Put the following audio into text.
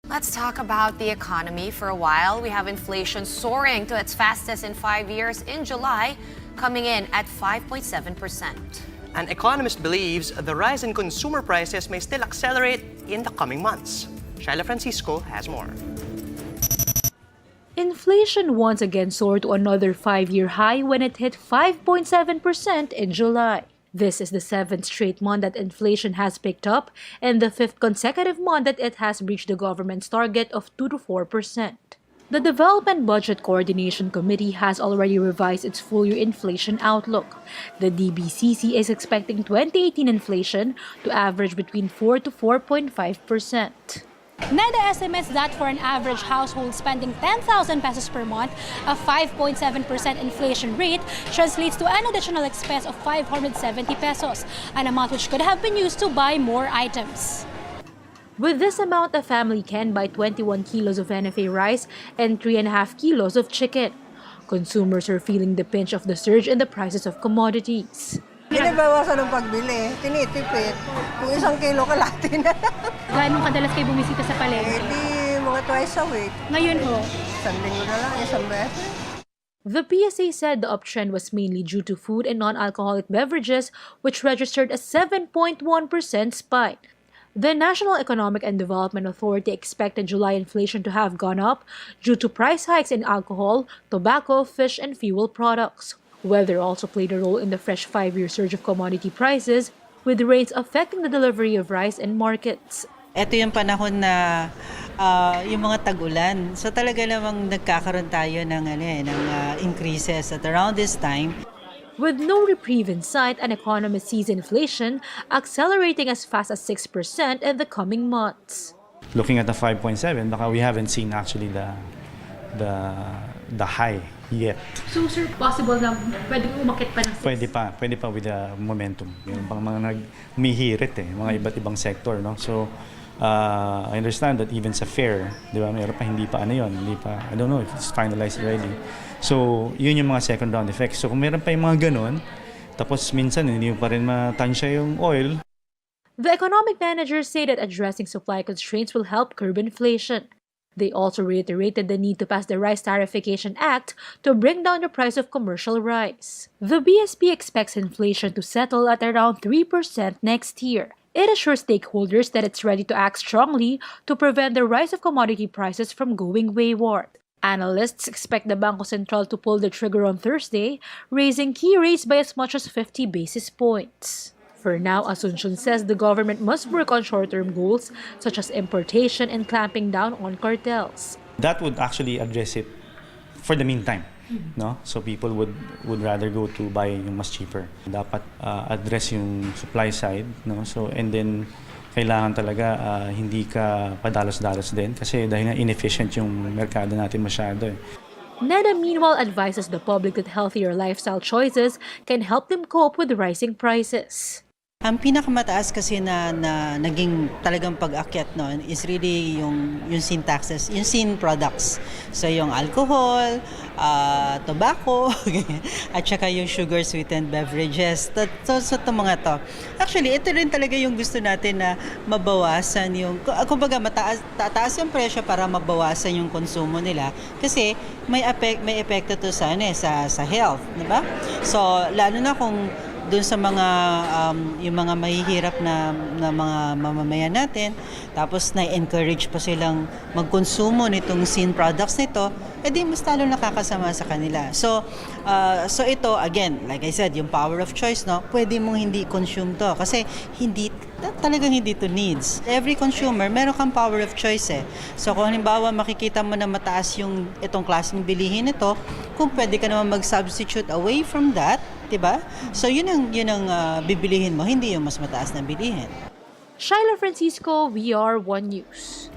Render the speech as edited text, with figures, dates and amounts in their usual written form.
Let's talk about the economy for a while. We have inflation soaring to its fastest in 5 years in July, coming in at 5.7%. An economist believes the rise in consumer prices may still accelerate in the coming months. Shaila Francisco has more. Inflation once again soared to another 5-year high when it hit 5.7% in July. This is the 7th straight month that inflation has picked up and the 5th consecutive month that it has breached the government's target of 2 to 4%. The Development Budget Coordination Committee has already revised its full-year inflation outlook. The DBCC is expecting 2018 inflation to average between 4 to 4.5%. NEDA estimates that for an average household spending 10,000 pesos per month, a 5.7% inflation rate translates to an additional expense of 570 pesos, an amount which could have been used to buy more items. With this amount, a family can buy 21 kilos of NFA rice and 3.5 kilos of chicken. Consumers are feeling the pinch of the surge in the prices of commodities. Binibawasan ng pagbili, tinitipid. Kung 1 kilo kalahati na. Gaano kadalas kayo bumisita sa palengke? Di mga twice a week. Ngayon ho? Isang linggo na lang, isang beses. The PSA said the uptrend was mainly due to food and non-alcoholic beverages, which registered a 7.1% spike. The National Economic and Development Authority expected July inflation to have gone up due to price hikes in alcohol, tobacco, fish, and fuel products. Weather also played a role in the fresh 5-year surge of commodity prices, with rains affecting the delivery of rice in markets. Ito yung panahon na yung mga tag-ulan. So talaga namang nagkakaroon tayo ng increases at around this time. With no reprieve in sight, an economist sees inflation accelerating as fast as 6% in the coming months. Looking at the 5.7, we haven't seen actually the high yet. So sir, possible na pwede umakit pa ng 6? Pwede pa with the momentum. Yung pang mga humihirit mga iba't ibang sector, no? So I understand that even sa fair, di ba, mayroon pa hindi pa hindi pa, I don't know if it's finalized already. So yun yung mga second round effects. So kung meron pa yung mga ganun, tapos minsan hindi pa rin matansya yung oil. The economic managers say that addressing supply constraints will help curb inflation. They also reiterated the need to pass the Rice Tarification Act to bring down the price of commercial rice. The BSP expects inflation to settle at around 3% next year. It assures stakeholders that it's ready to act strongly to prevent the rise of commodity prices from going wayward. Analysts expect the Bangko Sentral to pull the trigger on Thursday, raising key rates by as much as 50 basis points. For now, Asuncion says the government must work on short-term goals such as importation and clamping down on cartels. That would actually address it for the meantime. No? So people would rather go to buy yung mas cheaper. Dapat address yung supply side, no? So and then kailangan talaga hindi ka padalos-dalos din kasi dahil inefficient yung merkado natin masyado. NEDA meanwhile advises the public that healthier lifestyle choices can help them cope with rising prices. Ang pinakamataas kasi na naging talagang pag-akyat noon is really yung sin taxes, yung sin products. So yung alcohol, tobacco, at saka yung sugar sweetened beverages. So itong mga to. Actually, ito rin talaga yung gusto natin na mabawasan yung, kumbaga tataas yung presyo para mabawasan yung konsumo nila. Kasi may epekto to sa health, di ba? So lalo na kung doon sa mga yung mga mahihirap na mga mamamayan natin, tapos na-encourage pa silang magkonsumo nitong sin products nito, edi mas talo nakakasama sa kanila. So ito again, like I said, yung power of choice, no, pwede mong hindi consume to kasi talagang hindi to needs. Every consumer, meron kang power of choice eh. So kung halimbawa makikita mo na mataas yung itong klaseng bilihin nito, kung pwede ka naman mag-substitute away from that, diba? So yun ang bibilihin mo, hindi yung mas mataas na bilihin. Shaila Francisco, VR1 News.